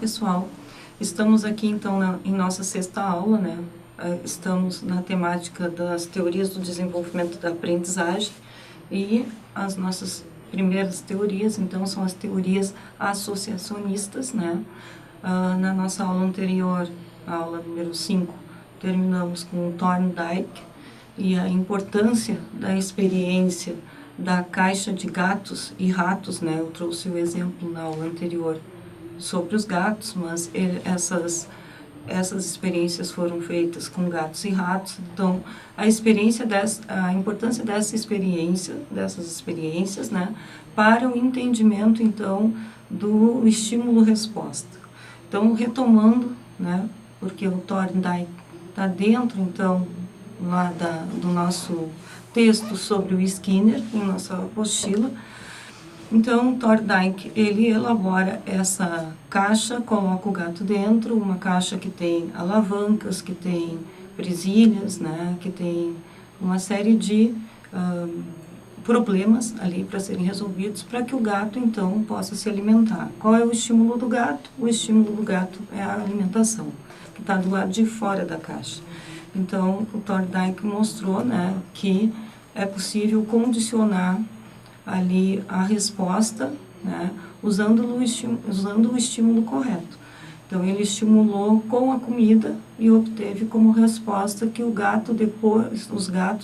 pessoal, estamos aqui então em nossa sexta aula, né? Estamos na temática das teorias do desenvolvimento da aprendizagem e as nossas primeiras teorias, então, são as teorias associacionistas, né? Na nossa aula anterior, a aula número 5, terminamos com o Thorndike e a importância da experiência da caixa de gatos e ratos, né? Eu trouxe o exemplo na aula anterior sobre os gatos, mas essas experiências foram feitas com gatos e ratos. Então, a importância dessas experiências, né, para o entendimento, então, do estímulo-resposta. Então, retomando, né, porque o Thorndike está dentro, então, lá do nosso texto sobre o Skinner, em nossa apostila. Então, o Thorndike, ele elabora essa caixa, coloca o gato dentro, uma caixa que tem alavancas, que tem presilhas, né, que tem uma série de problemas ali para serem resolvidos, para que o gato, então, possa se alimentar. Qual é o estímulo do gato? O estímulo do gato é a alimentação, que está do lado de fora da caixa. Então, o Thorndike mostrou, né, que é possível condicionar ali a resposta, né, usando o estímulo correto. Então, ele estimulou com a comida e obteve como resposta que os gatos,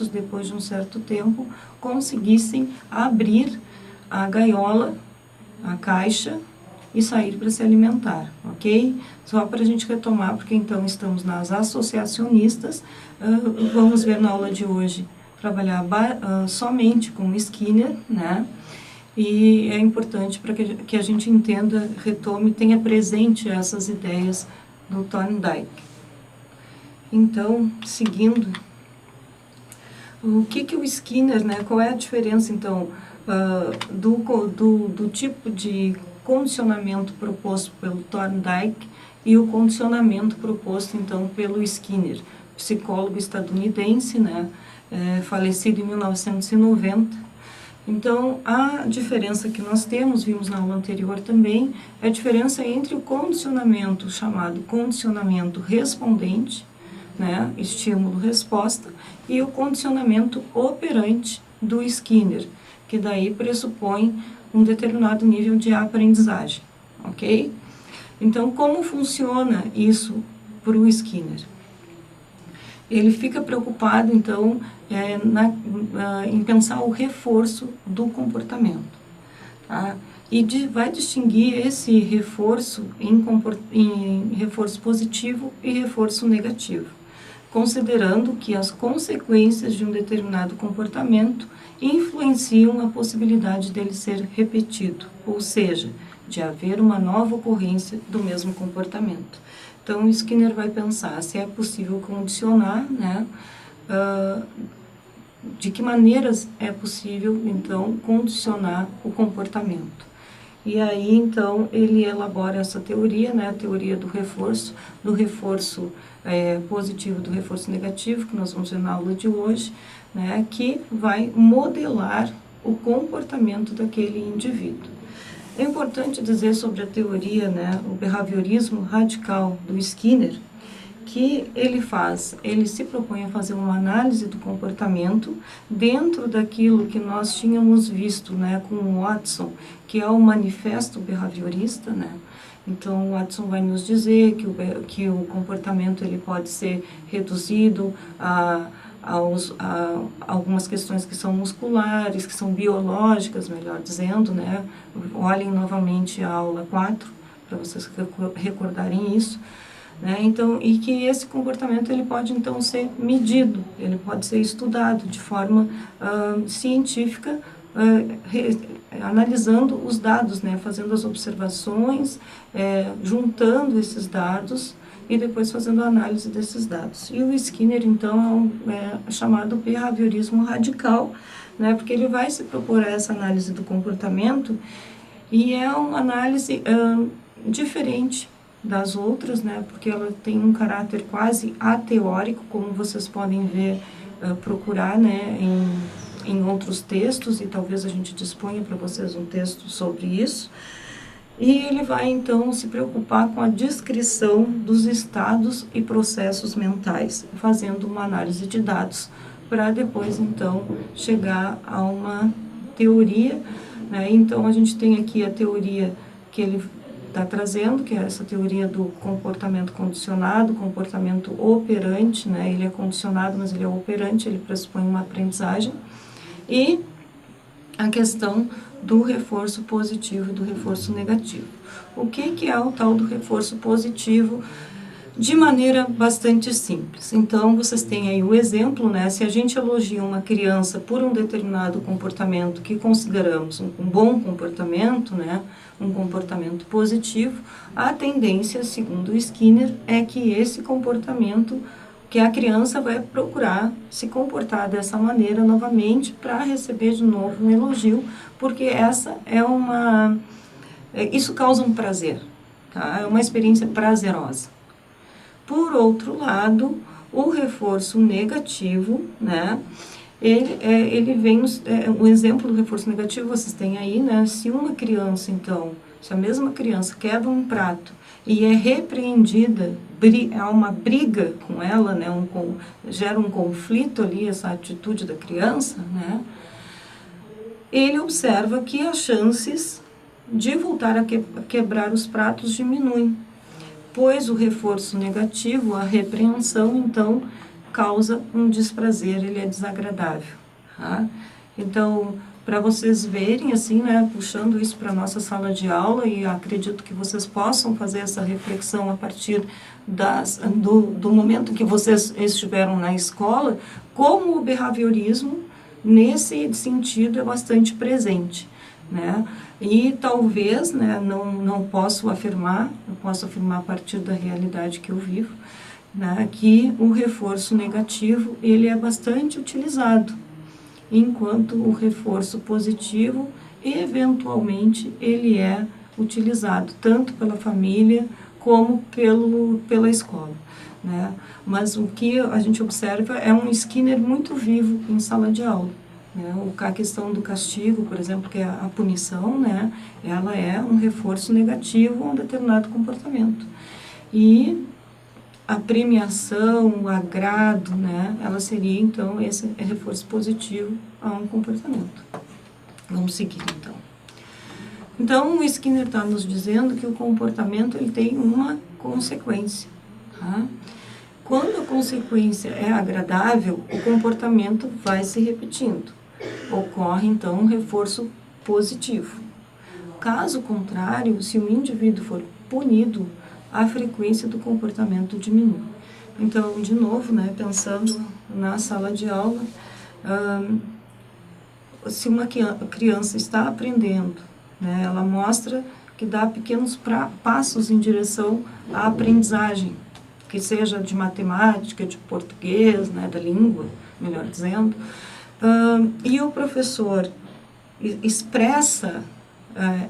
depois de um certo tempo, conseguissem abrir a gaiola, a caixa, e sair para se alimentar, ok? Só para a gente retomar, porque então estamos nas associacionistas. Vamos ver na aula de hoje trabalhar somente com Skinner, né? E é importante para que a gente entenda, retome, tenha presente essas ideias do Thorndike. Então, seguindo, o que o Skinner, né? Qual é a diferença, então, do tipo de condicionamento proposto pelo Thorndike e o condicionamento proposto, então, pelo Skinner, psicólogo estadunidense, né? Falecido em 1990. Então, a diferença que nós temos, vimos na aula anterior também, é a diferença entre o condicionamento chamado condicionamento respondente, né, estímulo-resposta, e o condicionamento operante do Skinner, que daí pressupõe um determinado nível de aprendizagem, ok? Então, como funciona isso para o Skinner? Ele fica preocupado, então, em pensar o reforço do comportamento, tá? E vai distinguir esse reforço em reforço positivo e reforço negativo, considerando que as consequências de um determinado comportamento influenciam a possibilidade dele ser repetido, ou seja, de haver uma nova ocorrência do mesmo comportamento. Então, o Skinner vai pensar se é possível condicionar, né, de que maneiras é possível, então, condicionar o comportamento. E aí, então, ele elabora essa teoria, né, a teoria do reforço positivo, do reforço negativo, que nós vamos ver na aula de hoje, né, que vai modelar o comportamento daquele indivíduo. É importante dizer sobre a teoria, né, o behaviorismo radical do Skinner, que ele se propõe a fazer uma análise do comportamento dentro daquilo que nós tínhamos visto, né, com o Watson, que é o manifesto behaviorista, né. Então, o Watson vai nos dizer que o comportamento ele pode ser reduzido a algumas questões que são musculares, que são biológicas, melhor dizendo, né? Olhem novamente a aula 4, para vocês recordarem isso, né? Então, e que esse comportamento ele pode, então, ser medido, ele pode ser estudado de forma científica, analisando os dados, né? Fazendo as observações, juntando esses dados, e depois fazendo a análise desses dados. E o Skinner, então, é chamado behaviorismo radical, né, porque ele vai se propor a essa análise do comportamento, e é uma análise diferente das outras, né, porque ela tem um caráter quase ateórico, como vocês podem ver, procurar, né, em outros textos, e talvez a gente disponha para vocês um texto sobre isso. E ele vai, então, se preocupar com a descrição dos estados e processos mentais, fazendo uma análise de dados, para depois, então, chegar a uma teoria, né? Então, a gente tem aqui a teoria que ele está trazendo, que é essa teoria do comportamento condicionado, comportamento operante, né? Ele é condicionado, mas ele é operante, ele pressupõe uma aprendizagem. E a questão do reforço positivo e do reforço negativo. O que é o tal do reforço positivo? De maneira bastante simples. Então, vocês têm aí o exemplo, né? Se a gente elogia uma criança por um determinado comportamento que consideramos um bom comportamento, né? Um comportamento positivo, a tendência, segundo o Skinner, é que esse comportamento, que a criança vai procurar se comportar dessa maneira novamente para receber de novo um elogio, porque essa é isso causa um prazer, tá? É uma experiência prazerosa. Por outro lado, o reforço negativo, né? Ele vem, o exemplo do reforço negativo vocês têm aí, né? Se uma criança, então, se a mesma criança quebra um prato e é repreendida, há uma briga com ela, né? Gera um conflito ali, essa atitude da criança, né? Ele observa que as chances de voltar a quebrar os pratos diminuem, pois o reforço negativo, a repreensão, então, causa um desprazer, ele é desagradável. Tá? Então, para vocês verem, assim, né, puxando isso para a nossa sala de aula, e acredito que vocês possam fazer essa reflexão a partir do momento que vocês estiveram na escola, como o behaviorismo, nesse sentido, é bastante presente, né? E talvez, né, não posso afirmar, eu posso afirmar a partir da realidade que eu vivo, né, que o reforço negativo, ele é bastante utilizado, enquanto o reforço positivo, eventualmente, ele é utilizado tanto pela família como pela escola, né? Mas o que a gente observa é um Skinner muito vivo em sala de aula. A questão do castigo, por exemplo, que é a punição, né, ela é um reforço negativo a um determinado comportamento. E a premiação, o agrado, né, ela seria, então, esse reforço positivo a um comportamento. Vamos seguir, então. Então, o Skinner está nos dizendo que o comportamento ele tem uma consequência. Tá? Quando a consequência é agradável, o comportamento vai se repetindo. Ocorre, então, um reforço positivo. Caso contrário, se o indivíduo for punido, a frequência do comportamento diminui. Então, de novo, né, pensando na sala de aula, se uma criança está aprendendo, né, ela mostra que dá pequenos passos em direção à aprendizagem, que seja de matemática, de português, né, da língua, melhor dizendo, e o professor expressa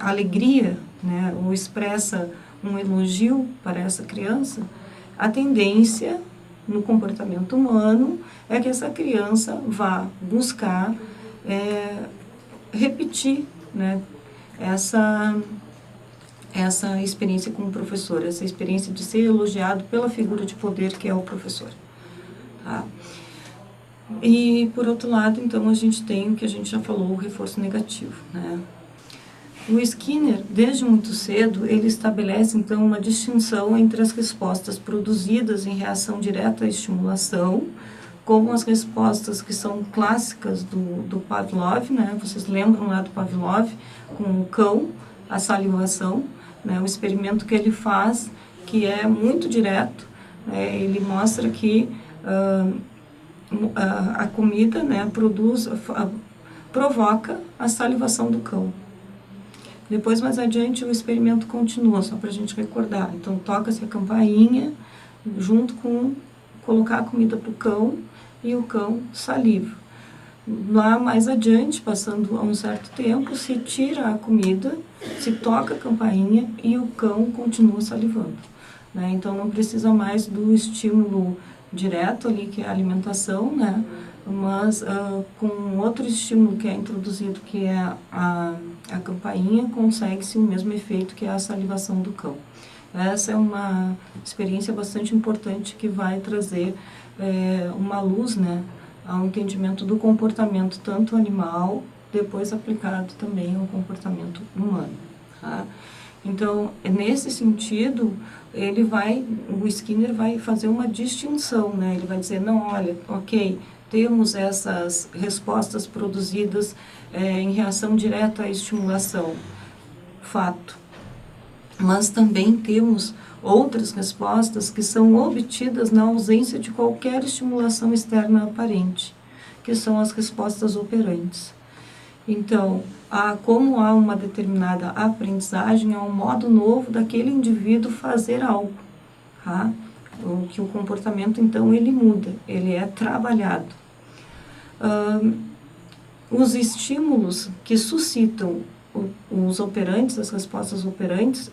alegria, né, ou expressa um elogio para essa criança, a tendência no comportamento humano é que essa criança vá buscar repetir, né, essa experiência com o professor, essa experiência de ser elogiado pela figura de poder que é o professor. Tá? E, por outro lado, então, a gente tem o que a gente já falou, o reforço negativo, né? O Skinner, desde muito cedo, ele estabelece, então, uma distinção entre as respostas produzidas em reação direta à estimulação, como as respostas que são clássicas do Pavlov, né? Vocês lembram lá do Pavlov, com o cão, a salivação, né? O experimento que ele faz, que é muito direto, né? Ele mostra que a comida, né, provoca a salivação do cão. Depois, mais adiante, o experimento continua, só para a gente recordar. Então, toca-se a campainha, junto com colocar a comida para o cão, e o cão saliva. Lá, mais adiante, passando um certo tempo, se tira a comida, se toca a campainha e o cão continua salivando. Né? Então, não precisa mais do estímulo direto ali, que é a alimentação, né? Mas com outro estímulo que é introduzido, que é a campainha, consegue-se o mesmo efeito que é a salivação do cão. Essa é uma experiência bastante importante que vai trazer uma luz, né, ao entendimento do comportamento tanto animal, depois aplicado também ao comportamento humano. Tá? Então, nesse sentido, o Skinner vai fazer uma distinção, né? Ele vai dizer, não, olha, ok, temos essas respostas produzidas em reação direta à estimulação, fato. Mas também temos outras respostas que são obtidas na ausência de qualquer estimulação externa aparente, que são as respostas operantes. Então, como há uma determinada aprendizagem, é um modo novo daquele indivíduo fazer algo, tá? Que o comportamento, então, ele muda, ele é trabalhado. Os estímulos que suscitam os operantes, as respostas operantes,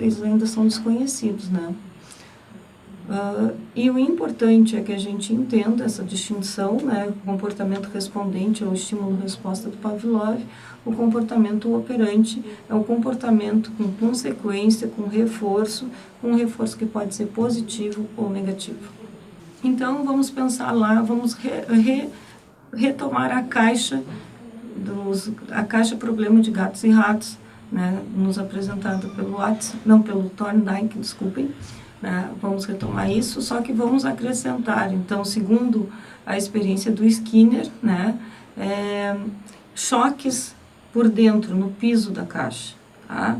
eles ainda são desconhecidos, né? E o importante é que a gente entenda essa distinção, né? O comportamento respondente é o estímulo-resposta do Pavlov, o comportamento operante é o comportamento com consequência, com um reforço que pode ser positivo ou negativo. Então, vamos pensar lá, vamos retomar a caixa problema de gatos e ratos, né? Nos apresentada pelo Thorndike, desculpem. Né? Vamos retomar isso, só que vamos acrescentar, então, segundo a experiência do Skinner, né, choques por dentro, no piso da caixa. Tá?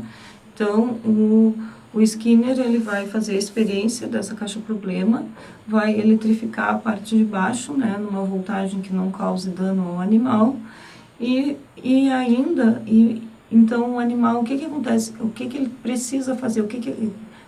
Então, o Skinner ele vai fazer a experiência dessa caixa problema, vai eletrificar a parte de baixo, né, numa voltagem que não cause dano ao animal, então o animal, o que acontece? O que ele precisa fazer?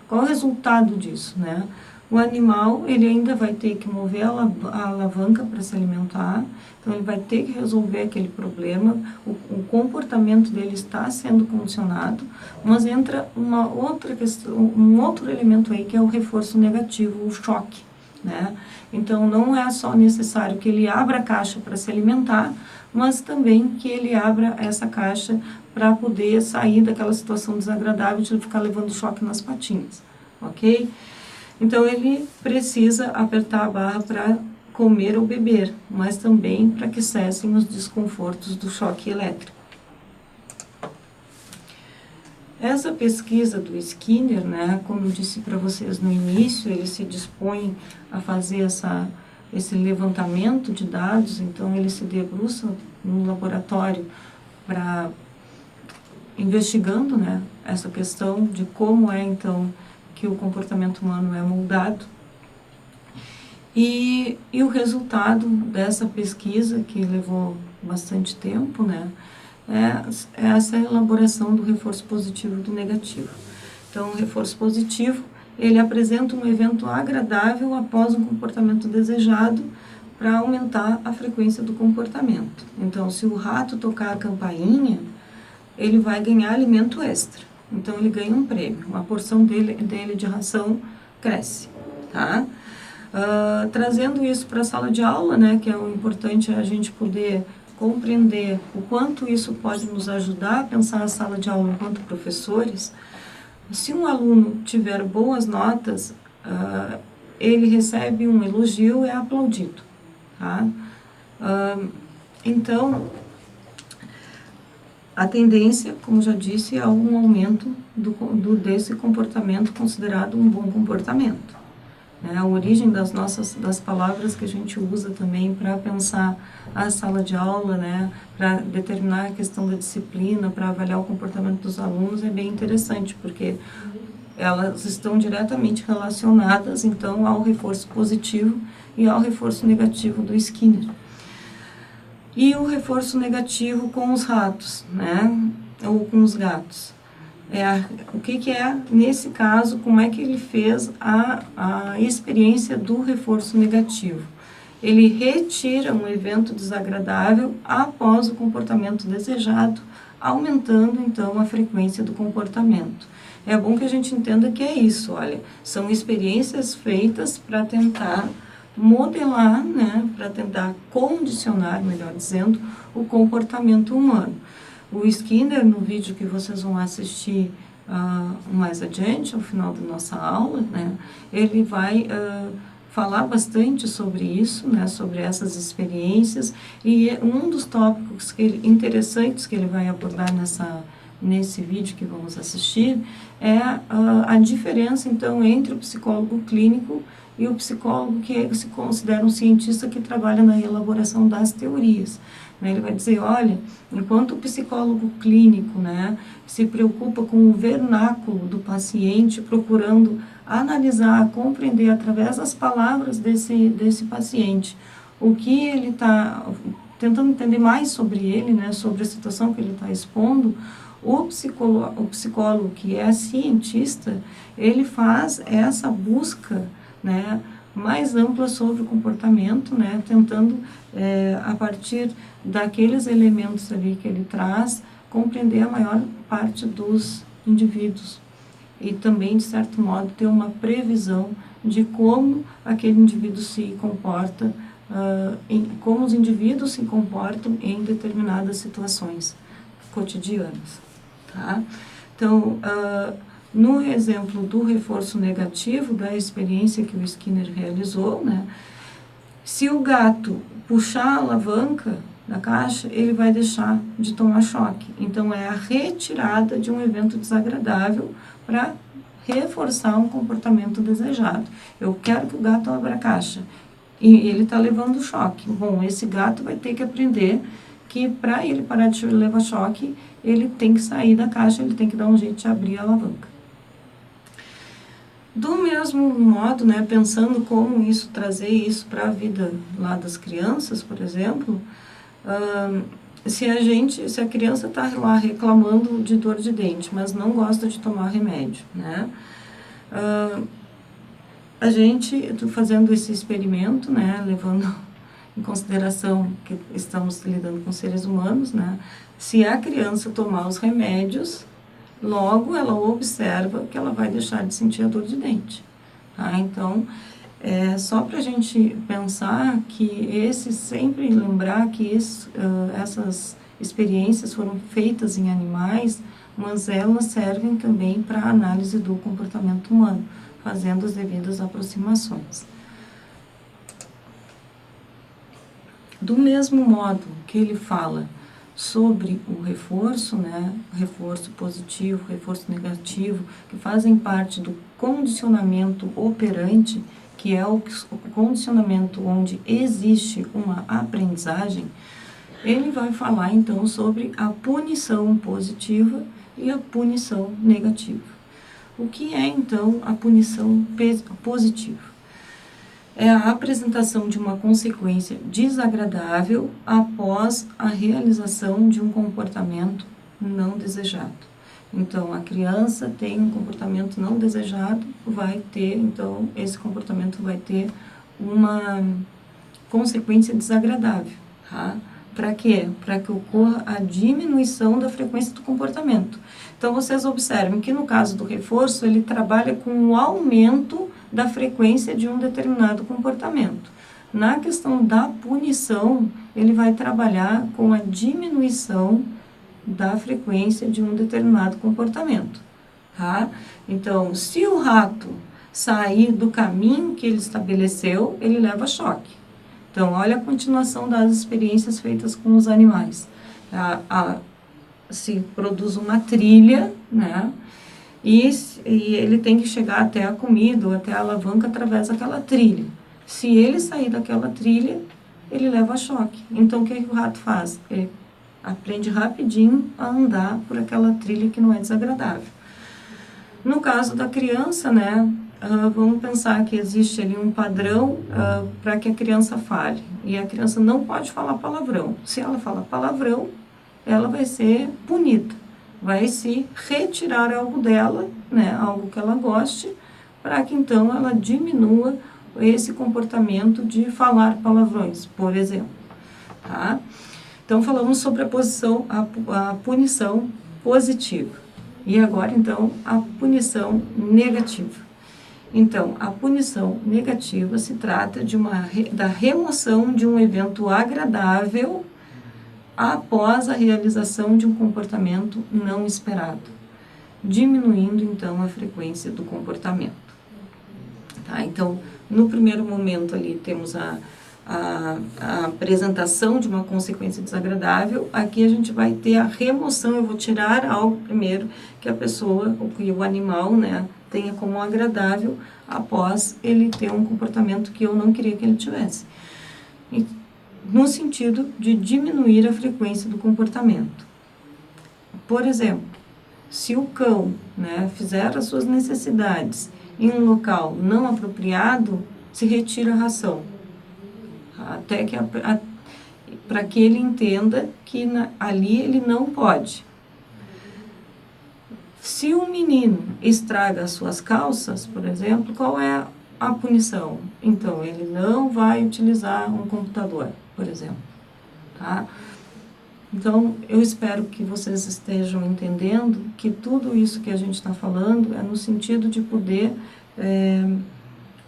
Qual é o resultado disso, né? O animal, ele ainda vai ter que mover a alavanca para se alimentar, então ele vai ter que resolver aquele problema, o comportamento dele está sendo condicionado, mas entra uma outra questão, um outro elemento aí que é o reforço negativo, o choque, né? Então não é só necessário que ele abra a caixa para se alimentar, mas também que ele abra essa caixa para poder sair daquela situação desagradável de ele ficar levando choque nas patinhas, ok? Então, ele precisa apertar a barra para comer ou beber, mas também para que cessem os desconfortos do choque elétrico. Essa pesquisa do Skinner, né, como eu disse para vocês no início, ele se dispõe a fazer esse levantamento de dados, então ele se debruça no laboratório investigando, né, essa questão de como é, então, que o comportamento humano é moldado. E o resultado dessa pesquisa, que levou bastante tempo, né, é essa elaboração do reforço positivo e do negativo. Então, o reforço positivo, ele apresenta um evento agradável após um comportamento desejado para aumentar a frequência do comportamento. Então, se o rato tocar a campainha, ele vai ganhar alimento extra. Então, ele ganha um prêmio, uma porção dele de ração cresce, tá? Trazendo isso para a sala de aula, né, que é o importante a gente poder compreender o quanto isso pode nos ajudar a pensar a sala de aula enquanto professores. Se um aluno tiver boas notas, ele recebe um elogio e é aplaudido, tá? Então, a tendência, como já disse, é um aumento desse comportamento considerado um bom comportamento. Né? A origem das palavras que a gente usa também para pensar a sala de aula, né? Para determinar a questão da disciplina, para avaliar o comportamento dos alunos, é bem interessante, porque elas estão diretamente relacionadas, então, ao reforço positivo e ao reforço negativo do Skinner. E o reforço negativo com os ratos, né? Ou com os gatos. O que é, nesse caso, como é que ele fez a experiência do reforço negativo? Ele retira um evento desagradável após o comportamento desejado, aumentando, então, a frequência do comportamento. É bom que a gente entenda que é isso, olha, são experiências feitas para tentar modelar, né, para tentar condicionar, melhor dizendo, o comportamento humano. O Skinner, no vídeo que vocês vão assistir mais adiante, ao final da nossa aula, né, ele vai falar bastante sobre isso, né, sobre essas experiências, e um dos tópicos interessantes que ele vai abordar nesse vídeo que vamos assistir é a diferença, então, entre o psicólogo clínico e o psicólogo que se considera um cientista que trabalha na elaboração das teorias. Ele vai dizer, olha, enquanto o psicólogo clínico, né, se preocupa com o vernáculo do paciente, procurando analisar, compreender através das palavras desse paciente o que ele está tentando entender mais sobre ele, né, sobre a situação que ele está expondo, o psicólogo que é cientista, ele faz essa busca, né, mais ampla sobre o comportamento, né, tentando, a partir daqueles elementos ali que ele traz, compreender a maior parte dos indivíduos e também, de certo modo, ter uma previsão de como aquele indivíduo se comporta, como os indivíduos se comportam em determinadas situações cotidianas, tá? Então, no exemplo do reforço negativo, da experiência que o Skinner realizou, né, se o gato puxar a alavanca da caixa, ele vai deixar de tomar choque. Então, é a retirada de um evento desagradável para reforçar um comportamento desejado. Eu quero que o gato abra a caixa e ele está levando choque. Bom, esse gato vai ter que aprender que para ele parar de levar choque, ele tem que sair da caixa, ele tem que dar um jeito de abrir a alavanca. Do mesmo modo, né, pensando como trazer isso para a vida lá das crianças, por exemplo, se a criança está lá reclamando de dor de dente, mas não gosta de tomar remédio, né, a gente, fazendo esse experimento, né, levando em consideração que estamos lidando com seres humanos, né, se a criança tomar os remédios, logo ela observa que ela vai deixar de sentir a dor de dente, tá? Então, só para a gente pensar que sempre lembrar que essas experiências foram feitas em animais, mas elas servem também para a análise do comportamento humano, fazendo as devidas aproximações. Do mesmo modo que ele fala sobre o reforço, né, reforço positivo, reforço negativo, que fazem parte do condicionamento operante, que é o condicionamento onde existe uma aprendizagem, ele vai falar então sobre a punição positiva e a punição negativa. O que é então a punição positiva? É a apresentação de uma consequência desagradável após a realização de um comportamento não desejado. Então, a criança tem um comportamento não desejado, então, esse comportamento vai ter uma consequência desagradável, tá? Para quê? Para que ocorra a diminuição da frequência do comportamento. Então, vocês observem que no caso do reforço, ele trabalha com o aumento da frequência de um determinado comportamento. Na questão da punição, ele vai trabalhar com a diminuição da frequência de um determinado comportamento, tá? Então, se o rato sair do caminho que ele estabeleceu, ele leva choque. Então, olha a continuação das experiências feitas com os animais. Se produz uma trilha, né? E ele tem que chegar até a comida ou até a alavanca através daquela trilha. Se ele sair daquela trilha, ele leva choque. Então, o que o rato faz? Ele aprende rapidinho a andar por aquela trilha que não é desagradável. No caso da criança, né, vamos pensar que existe ali um padrão para que a criança fale. E a criança não pode falar palavrão. Se ela fala palavrão, ela vai ser punida. Vai se retirar algo dela, né, algo que ela goste, para que então ela diminua esse comportamento de falar palavrões, por exemplo. Tá? Então, falamos sobre a punição positiva. E agora, então, a punição negativa. Então, a punição negativa se trata da remoção de um evento agradável após a realização de um comportamento não esperado, diminuindo, então, a frequência do comportamento. Tá? Então, no primeiro momento ali, temos a apresentação de uma consequência desagradável. Aqui a gente vai ter a remoção, eu vou tirar algo primeiro que a pessoa, ou que o animal, né, tenha como agradável após ele ter um comportamento que eu não queria que ele tivesse. No sentido de diminuir a frequência do comportamento. Por exemplo, se o cão, né, fizer as suas necessidades em um local não apropriado, se retira a ração. Até que para que ele entenda que ali ele não pode. Se um menino estraga as suas calças, por exemplo, qual é a punição? Então, ele não vai utilizar um computador, por exemplo. Tá? Então, eu espero que vocês estejam entendendo que tudo isso que a gente está falando é no sentido de poder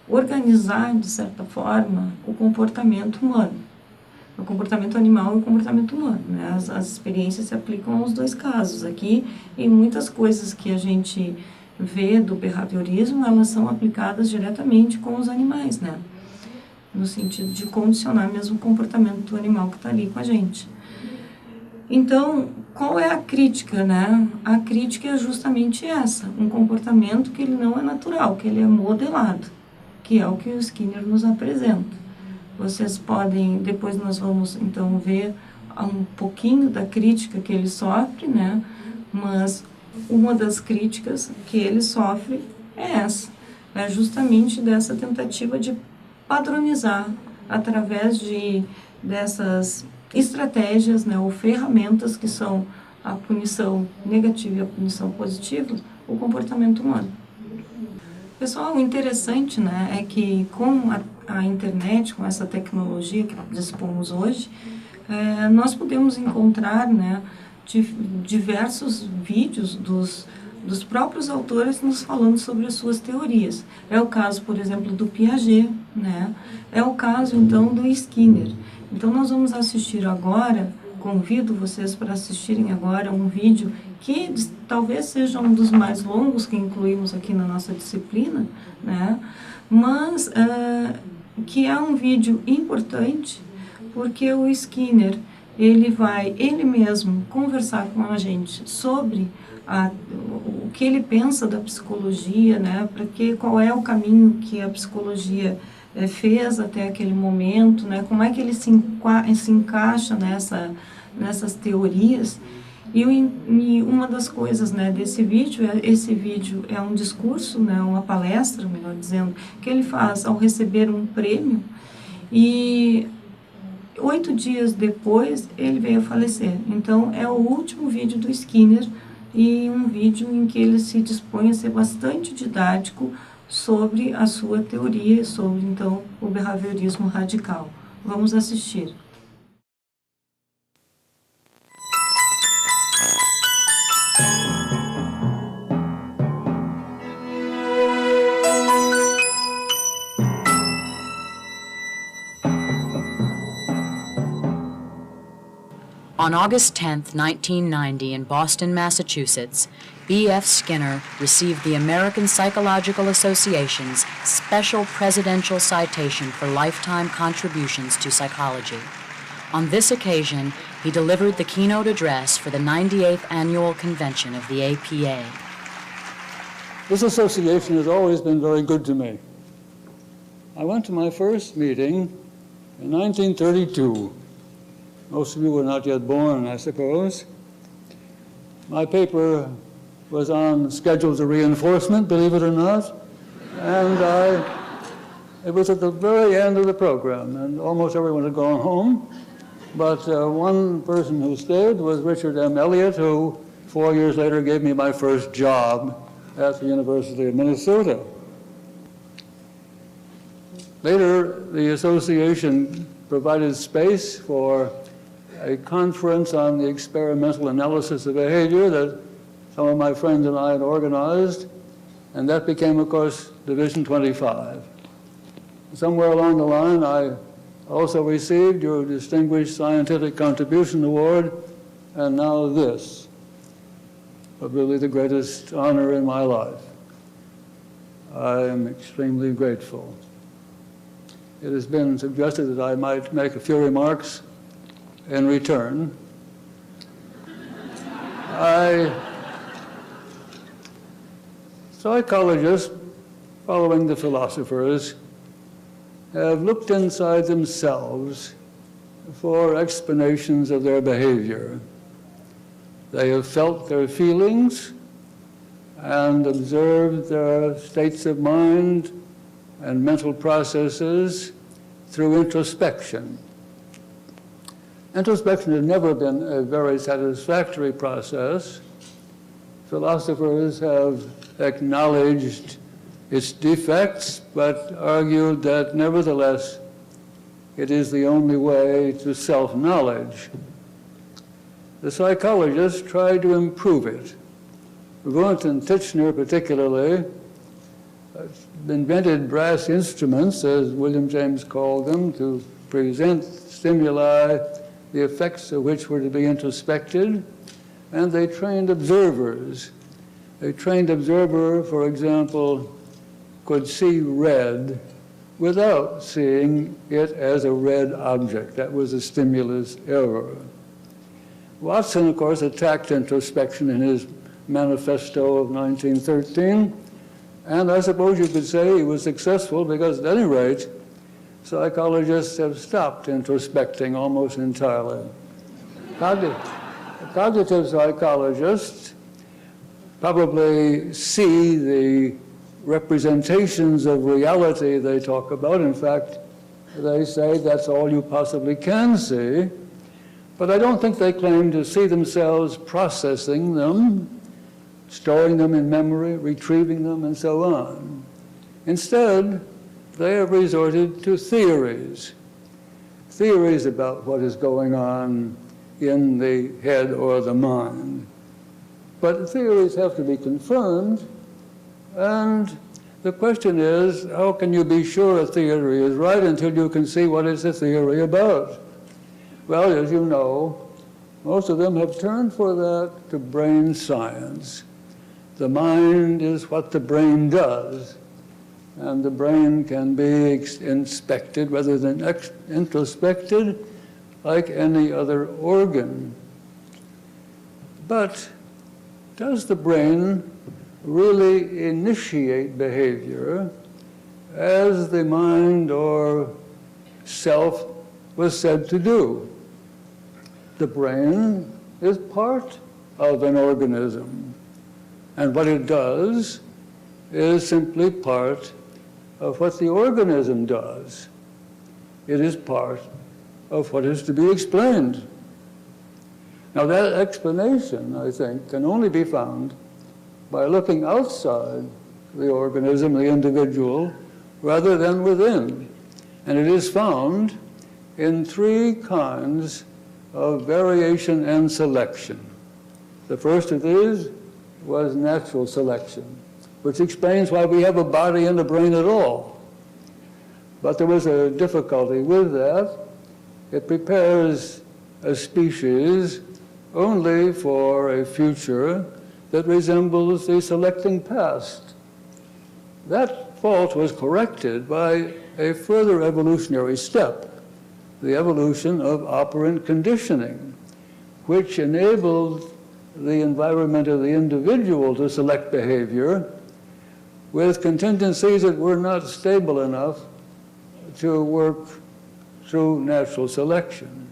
organizar, de certa forma, o comportamento humano. O comportamento animal e o comportamento humano. Né? As experiências se aplicam aos dois casos. Aqui, e muitas coisas que a gente vê do behaviorismo, elas são aplicadas diretamente com os animais, né? No sentido de condicionar mesmo o comportamento do animal que está ali com a gente. Então, qual é a crítica, né? A crítica é justamente essa, um comportamento que ele não é natural, que ele é modelado, que é o que o Skinner nos apresenta. Vocês podem, depois nós vamos então ver um pouquinho da crítica que ele sofre, né? Mas uma das críticas que ele sofre é essa, é justamente dessa tentativa de padronizar através dessas estratégias, né, ou ferramentas que são a punição negativa e a punição positiva, o comportamento humano. Pessoal, o interessante, né, é que com a internet, com essa tecnologia que dispomos hoje, nós podemos encontrar, né, diversos vídeos dos próprios autores nos falando sobre as suas teorias. É o caso, por exemplo, do Piaget, né? É o caso, então, do Skinner. Então, nós vamos assistir agora, convido vocês para assistirem agora um vídeo que talvez seja um dos mais longos que incluímos aqui na nossa disciplina, né? Mas que é um vídeo importante, porque o Skinner, ele vai, ele mesmo, conversar com a gente sobre o que ele pensa da psicologia, né? Qual é o caminho que a psicologia fez até aquele momento, né? Como é que ele se encaixa nessas teorias. E uma das coisas, né, desse vídeo, esse vídeo é um discurso, né, uma palestra, melhor dizendo, que ele faz ao receber um prêmio, e 8 dias depois ele veio a falecer. Então é o último vídeo do Skinner, e um vídeo em que ele se dispõe a ser bastante didático sobre a sua teoria, sobre então o behaviorismo radical. Vamos assistir. On August 10, 1990, in Boston, Massachusetts, B.F. Skinner received the American Psychological Association's Special Presidential Citation for lifetime contributions to psychology. On this occasion, he delivered the keynote address for the 98th Annual Convention of the APA. This association has always been very good to me. I went to my first meeting in 1932. Most of you were not yet born, I suppose. My paper was on schedules of reinforcement, believe it or not, and it was at the very end of the program, and almost everyone had gone home, but one person who stayed was Richard M. Elliott, who 4 years later gave me my first job at the University of Minnesota. Later, the association provided space for a conference on the experimental analysis of behavior that some of my friends and I had organized. and that became, of course, Division 25. Somewhere along the line, I also received your Distinguished Scientific Contribution Award, and now this, but really the greatest honor in my life. I am extremely grateful. It has been suggested that I might make a few remarks in return. Psychologists, following the philosophers, have looked inside themselves for explanations of their behavior. They have felt their feelings and observed their states of mind and mental processes through introspection. Introspection has never been a very satisfactory process. Philosophers have acknowledged its defects, but argued that nevertheless it is the only way to self-knowledge. The psychologists tried to improve it. Wundt and Titchener particularly invented brass instruments, as William James called them, to present stimuli, the effects of which were to be introspected, and they trained observers. A trained observer, for example, could see red without seeing it as a red object. That was a stimulus error. Watson, of course, attacked introspection in his manifesto of 1913, and I suppose you could say he was successful because, at any rate, psychologists have stopped introspecting almost entirely. Cognitive psychologists probably see the representations of reality they talk about. In fact, they say that's all you possibly can see. But I don't think they claim to see themselves processing them, storing them in memory, retrieving them, and so on. Instead, they have resorted to theories about what is going on in the head or the mind. But theories have to be confirmed, and the question is, how can you be sure a theory is right until you can see what it's a theory about? Well, as you know, most of them have turned for that to brain science. The mind is what the brain does, and the brain can be inspected rather than introspected like any other organ. But does the brain really initiate behavior as the mind or self was said to do? The brain is part of an organism, and what it does is simply part of what the organism does. It is part of what is to be explained. Now that explanation, I think, can only be found by looking outside the organism, the individual, rather than within. And it is found in three kinds of variation and selection. The first of these was natural selection, which explains why we have a body and a brain at all. But there was a difficulty with that. It prepares a species only for a future that resembles the selecting past. That fault was corrected by a further evolutionary step, the evolution of operant conditioning, which enabled the environment of the individual to select behavior with contingencies that were not stable enough to work through natural selection.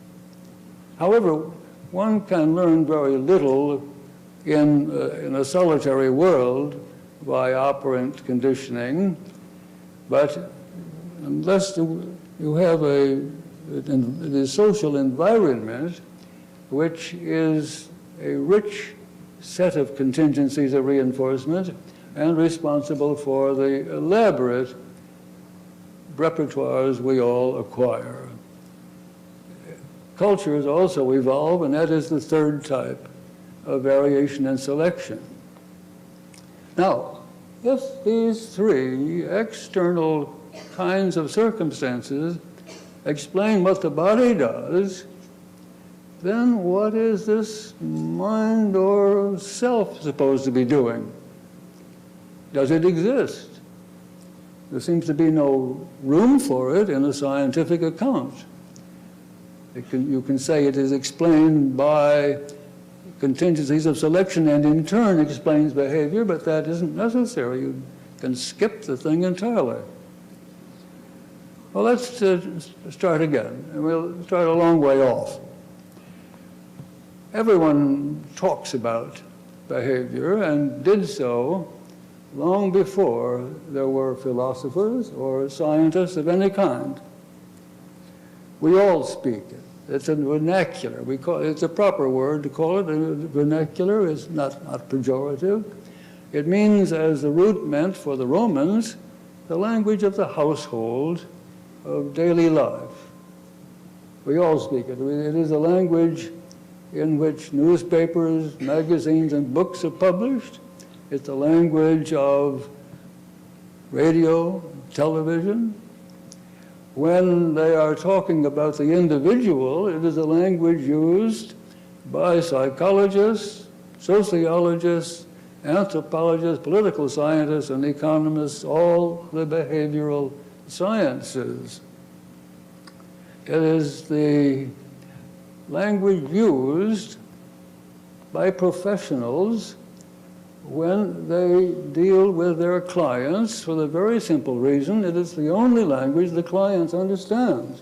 However, one can learn very little in a solitary world by operant conditioning, but unless you have the social environment, which is a rich set of contingencies of reinforcement and responsible for the elaborate repertoires we all acquire. Cultures also evolve, and that is the third type of variation and selection. Now, if these three external kinds of circumstances explain what the body does, then what is this mind or self supposed to be doing? Does it exist? There seems to be no room for it in a scientific account. You can say it is explained by contingencies of selection and in turn explains behavior, but that isn't necessary. You can skip the thing entirely. Well, let's start again, and we'll start a long way off. Everyone talks about behavior and did so long before there were philosophers or scientists of any kind. We all speak it. It's a vernacular. It's a proper word to call it. Vernacular is not pejorative. It means, as the root meant for the Romans, the language of the household, of daily life. We all speak it. It is a language in which newspapers, magazines, and books are published. It's a language of radio, television. When they are talking about the individual, it is a language used by psychologists, sociologists, anthropologists, political scientists, and economists, all the behavioral sciences. It is the language used by professionals when they deal with their clients for the very simple reason it is the only language the clients understand.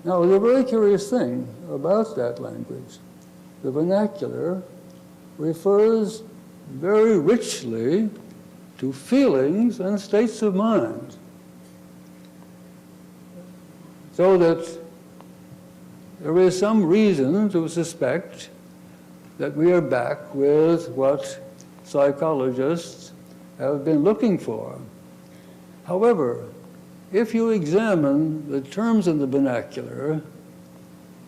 Now, there's a very curious thing about that language. The vernacular refers very richly to feelings and states of mind, so that there is some reason to suspect that we are back with what psychologists have been looking for. However, if you examine the terms in the vernacular,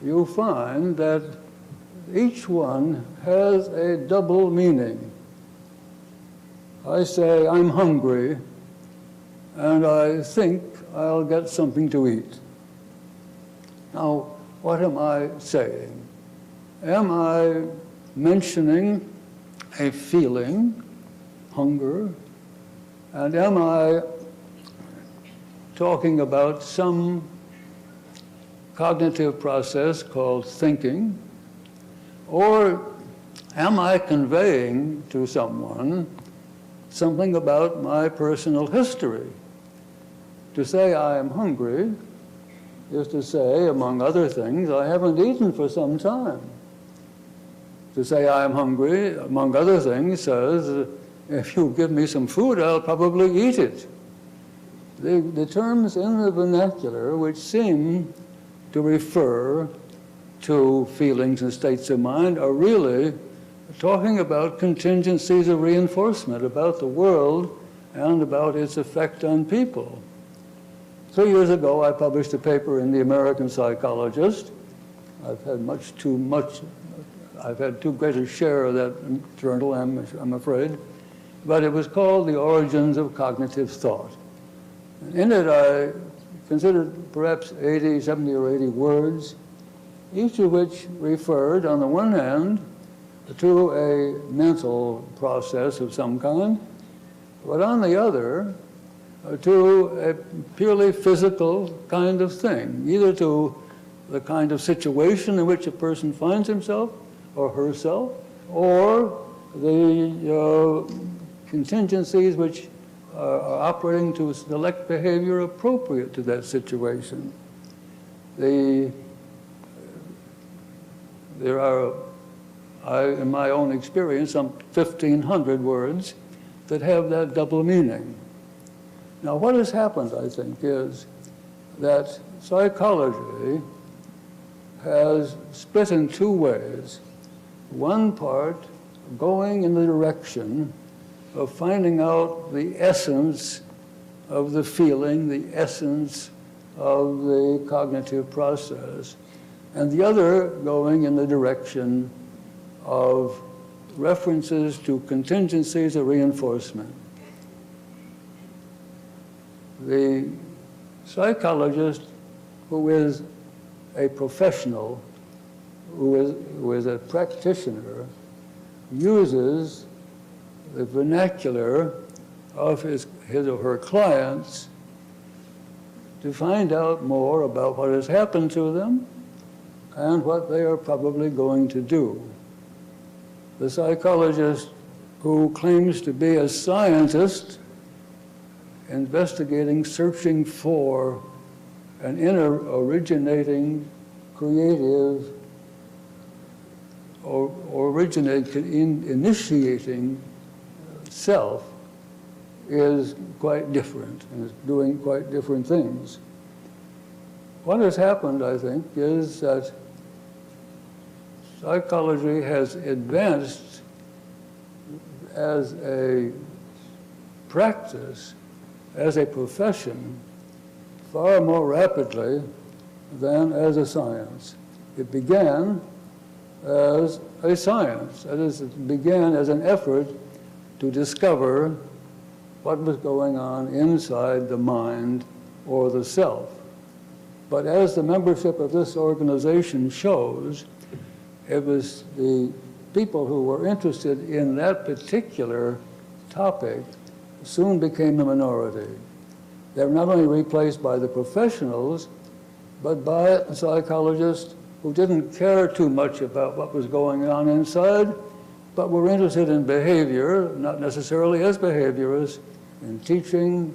you'll find that each one has a double meaning. I say, I'm hungry, and I think I'll get something to eat. Now, what am I saying? Am I mentioning a feeling, hunger, and am I talking about some cognitive process called thinking, or am I conveying to someone something about my personal history? To say I am hungry is to say, among other things, I haven't eaten for some time. To say I am hungry, among other things, says, if you give me some food, I'll probably eat it. The terms in the vernacular which seem to refer to feelings and states of mind are really talking about contingencies of reinforcement, about the world and about its effect on people. 3 years ago, I published a paper in the American Psychologist. I've had too great a share of that journal, I'm afraid. But it was called The Origins of Cognitive Thought. In it, I considered perhaps 70 or 80 words, each of which referred, on the one hand, to a mental process of some kind, but on the other, to a purely physical kind of thing, either to the kind of situation in which a person finds himself or herself, or the contingencies which are operating to select behavior appropriate to that situation. There are, in my own experience, some 1,500 words that have that double meaning. Now, what has happened, I think, is that psychology has split in two ways. One part going in the direction of finding out the essence of the feeling, the essence of the cognitive process, and the other going in the direction of references to contingencies of reinforcement. The psychologist who is a professional, who is a practitioner, uses the vernacular of his or her clients to find out more about what has happened to them and what they are probably going to do. The psychologist who claims to be a scientist investigating, searching for an inner originating, creative, or initiating self is quite different and is doing quite different things. What has happened, I think, is that psychology has advanced as a practice, as a profession, far more rapidly than as a science. It began as a science. That is, it began as an effort to discover what was going on inside the mind or the self. But as the membership of this organization shows, it was the people who were interested in that particular topic soon became the minority. They were not only replaced by the professionals, but by psychologists who didn't care too much about what was going on inside, but were interested in behavior, not necessarily as behaviorists, in teaching,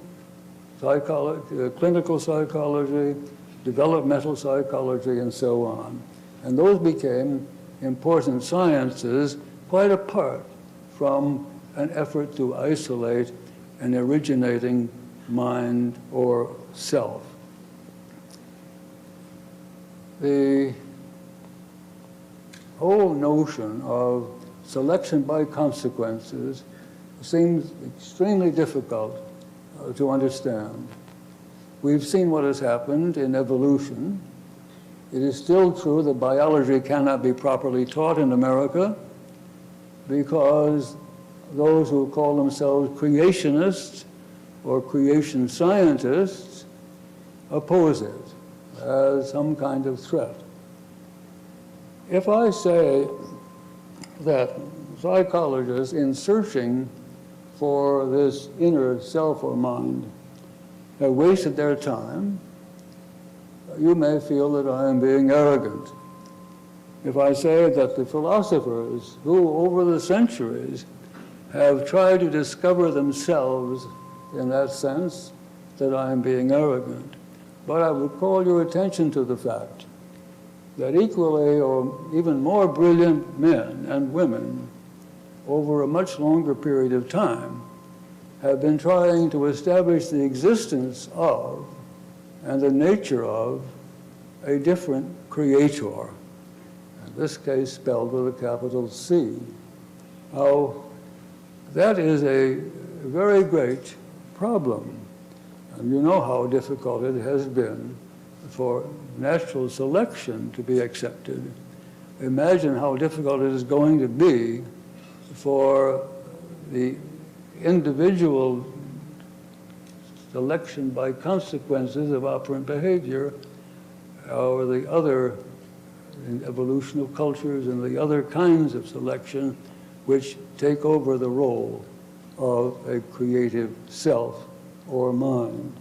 clinical psychology, developmental psychology, and so on. And those became important sciences quite apart from an effort to isolate an originating mind or self. The whole notion of selection by consequences seems extremely difficult to understand. We've seen what has happened in evolution. It is still true that biology cannot be properly taught in America because those who call themselves creationists or creation scientists oppose it as some kind of threat. If I say that psychologists, in searching for this inner self or mind, have wasted their time, you may feel that I am being arrogant. If I say that the philosophers who, over the centuries, have tried to discover themselves in that sense, that I am being arrogant. But I would call your attention to the fact that equally or even more brilliant men and women over a much longer period of time have been trying to establish the existence of and the nature of a different creator, in this case spelled with a capital C. Now, that is a very great problem. And you know how difficult it has been for natural selection to be accepted. Imagine how difficult it is going to be for the individual selection by consequences of operant behavior, or the other evolution of cultures and the other kinds of selection which take over the role of a creative self or mind.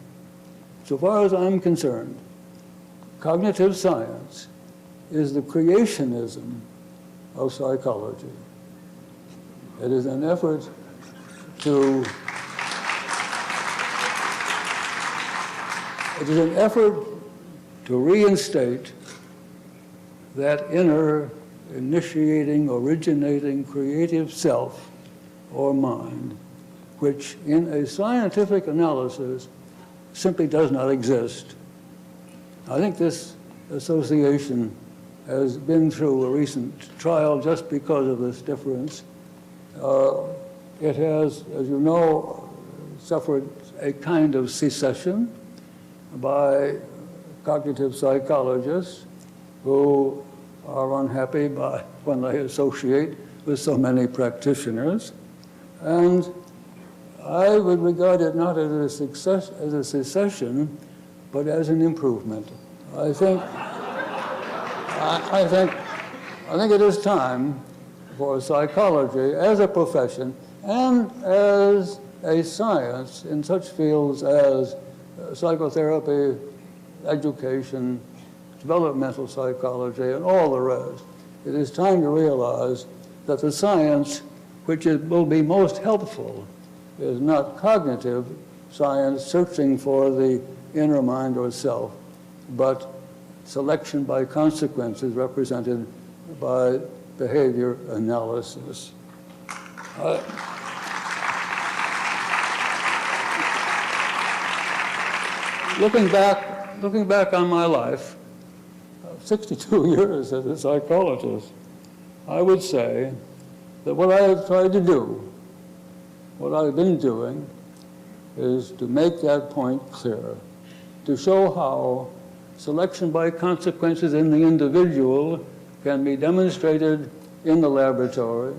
So far as I'm concerned, cognitive science is the creationism of psychology. It is an effort to reinstate that inner initiating, originating, creative self or mind, which in a scientific analysis simply does not exist. I think this association has been through a recent trial just because of this difference. It has, as you know, suffered a kind of secession by cognitive psychologists who are unhappy when they associate with so many practitioners. And I would regard it not as a success, as a secession, but as an improvement. I think it is time for psychology as a profession and as a science in such fields as psychotherapy, education, developmental psychology, and all the rest. It is time to realize that the science which will be most helpful is not cognitive science searching for the inner mind or self, but selection by consequences represented by behavior analysis. Looking back on my life, 62 years as a psychologist, I would say that what I have tried to do, what I've been doing, is to make that point clear, to show how selection by consequences in the individual can be demonstrated in the laboratory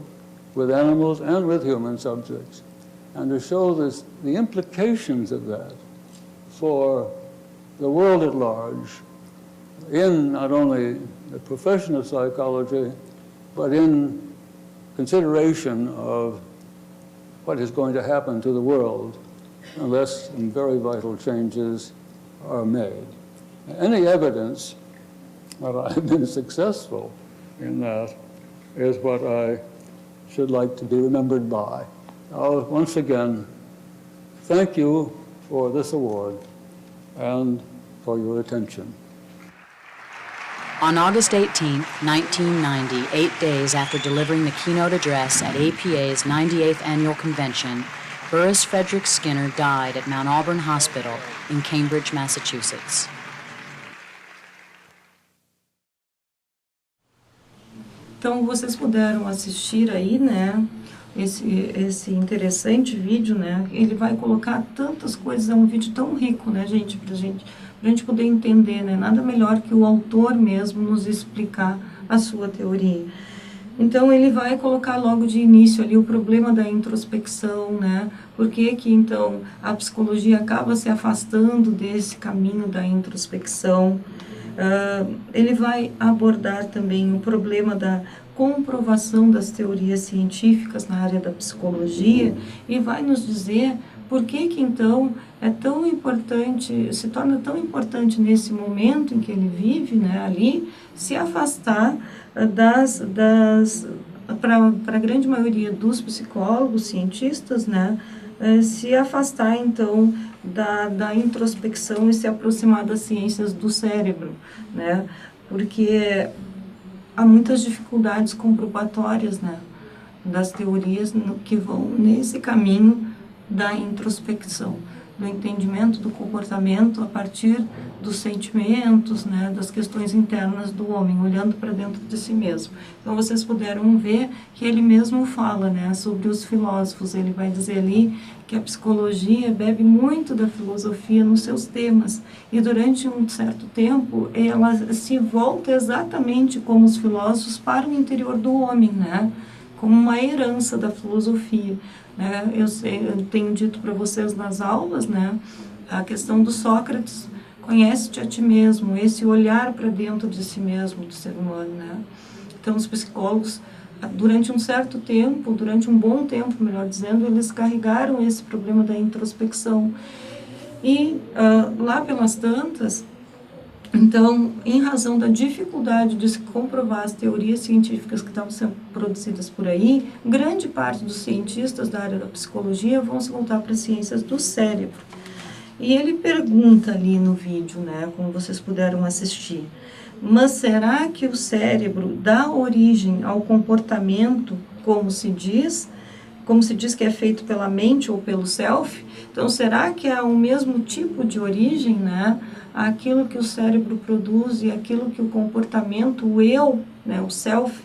with animals and with human subjects, and to show the implications of that for the world at large in not only the profession of psychology, but in consideration of what is going to happen to the world unless some very vital changes are made. Any evidence that I've been successful in that is what I should like to be remembered by. Once again, thank you for this award and for your attention. On August 18, 1990, 8 days after delivering the keynote address at APA's 98th Annual Convention, Burris Frederick Skinner died at Mount Auburn Hospital in Cambridge, Massachusetts. Então, vocês puderam assistir aí, né, esse interessante vídeo, né, ele vai colocar tantas coisas, é um vídeo tão rico, né, gente, pra gente poder entender, né, nada melhor que o autor mesmo nos explicar a sua teoria. Então, ele vai colocar logo de início ali o problema da introspecção, né, por que que, então, a psicologia acaba se afastando desse caminho da introspecção. Ele vai abordar também o problema da comprovação das teorias científicas na área da psicologia e vai nos dizer por que que então é tão importante, se torna tão importante nesse momento em que ele vive, né, ali, se afastar para a grande maioria dos psicólogos, cientistas, né, se afastar então da introspecção e se aproximar das ciências do cérebro, né, porque há muitas dificuldades comprobatórias, né, das teorias que vão nesse caminho da introspecção, do entendimento do comportamento a partir dos sentimentos, né, das questões internas do homem, olhando para dentro de si mesmo. Então, vocês puderam ver que ele mesmo fala, né, sobre os filósofos. Ele vai dizer ali que a psicologia bebe muito da filosofia nos seus temas, e durante um certo tempo ela se volta exatamente como os filósofos para o interior do homem, né, como uma herança da filosofia. Eu tenho dito para vocês nas aulas, né, a questão do Sócrates, conhece-te a ti mesmo, esse olhar para dentro de si mesmo, do ser humano, né. Então, os psicólogos, durante um certo tempo, durante um bom tempo, melhor dizendo, eles carregaram esse problema da introspecção. E lá pelas tantas, então, em razão da dificuldade de se comprovar as teorias científicas que estavam sendo produzidas por aí, grande parte dos cientistas da área da psicologia vão se voltar para as ciências do cérebro. E ele pergunta ali no vídeo, né, como vocês puderam assistir, mas será que o cérebro dá origem ao comportamento, como se diz que é feito pela mente ou pelo self? Então, será que é o mesmo tipo de origem, né, aquilo que o cérebro produz e aquilo que o comportamento, o eu, né, o self,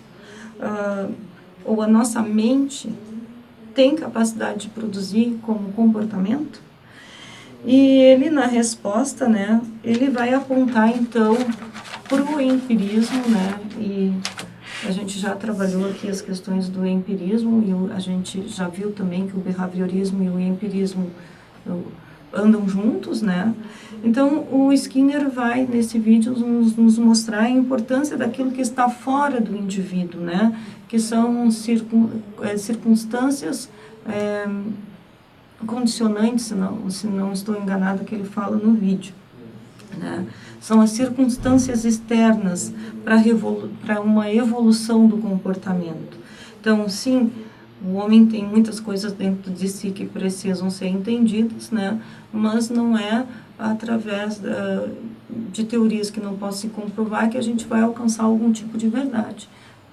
ou a nossa mente tem capacidade de produzir como comportamento? E ele, na resposta, né, ele vai apontar então para o empirismo, né, e A gente já trabalhou aqui as questões do empirismo e a gente já viu também que o behaviorismo e o empirismo andam juntos, né? Então, o Skinner vai, nesse vídeo, nos mostrar a importância daquilo que está fora do indivíduo, né? Que são circunstâncias condicionantes, se não estou enganado, que ele fala no vídeo, né? São as circunstâncias externas para uma evolução do comportamento. Então, sim, o homem tem muitas coisas dentro de si que precisam ser entendidas, né? Mas não é através de teorias que não possam se comprovar que a gente vai alcançar algum tipo de verdade,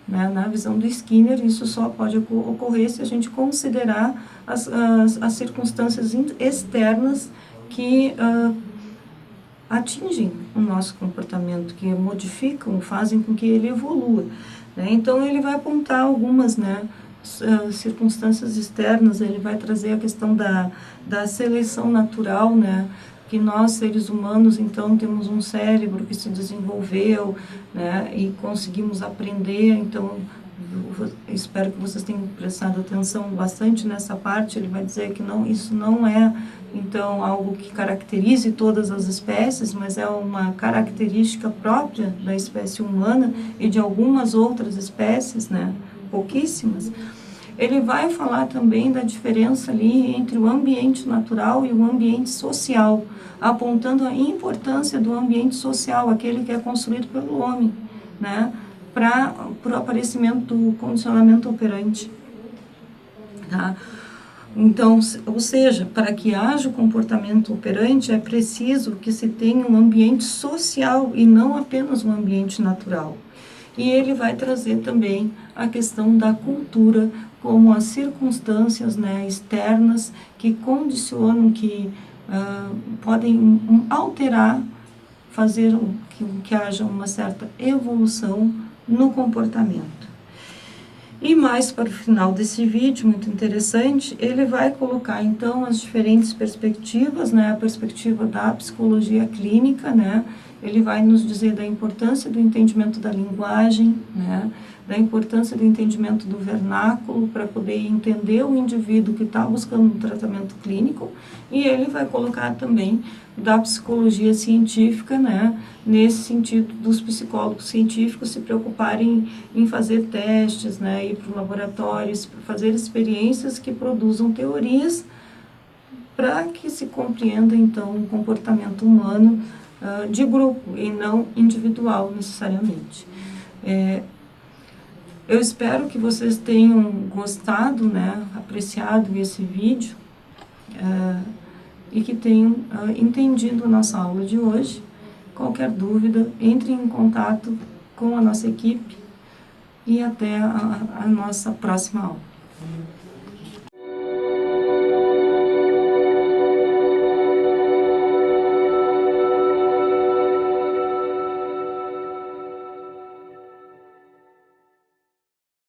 né? Na visão do Skinner, isso só pode ocorrer se a gente considerar as circunstâncias externas que atingem o nosso comportamento, que modificam, fazem com que ele evolua, né? Então, ele vai apontar algumas, né, circunstâncias externas. Ele vai trazer a questão da seleção natural, né? Que nós, seres humanos, então, temos um cérebro que se desenvolveu, né? E conseguimos aprender. Então, espero que vocês tenham prestado atenção bastante nessa parte. Ele vai dizer que isso não é, então, algo que caracterize todas as espécies, mas é uma característica própria da espécie humana e de algumas outras espécies, né? Pouquíssimas. Ele vai falar também da diferença ali entre o ambiente natural e o ambiente social, apontando a importância do ambiente social, aquele que é construído pelo homem, né? Para o aparecimento do condicionamento operante, tá? Então, ou seja, para que haja o comportamento operante, é preciso que se tenha um ambiente social e não apenas um ambiente natural. E ele vai trazer também a questão da cultura como as circunstâncias, né, externas que condicionam, que podem alterar, fazer que haja uma certa evolução no comportamento. E mais para o final desse vídeo, muito interessante, ele vai colocar então as diferentes perspectivas, né, a perspectiva da psicologia clínica, né, ele vai nos dizer da importância do entendimento da linguagem, né, da importância do entendimento do vernáculo para poder entender o indivíduo que está buscando um tratamento clínico, e ele vai colocar também da psicologia científica, né, nesse sentido dos psicólogos científicos se preocuparem em fazer testes, né, ir para o laboratório, fazer experiências que produzam teorias para que se compreenda então o comportamento humano de grupo e não individual necessariamente. Eu espero que vocês tenham gostado, né, apreciado esse vídeo e que tenham entendido a nossa aula de hoje. Qualquer dúvida, entre em contato com a nossa equipe e até a nossa próxima aula.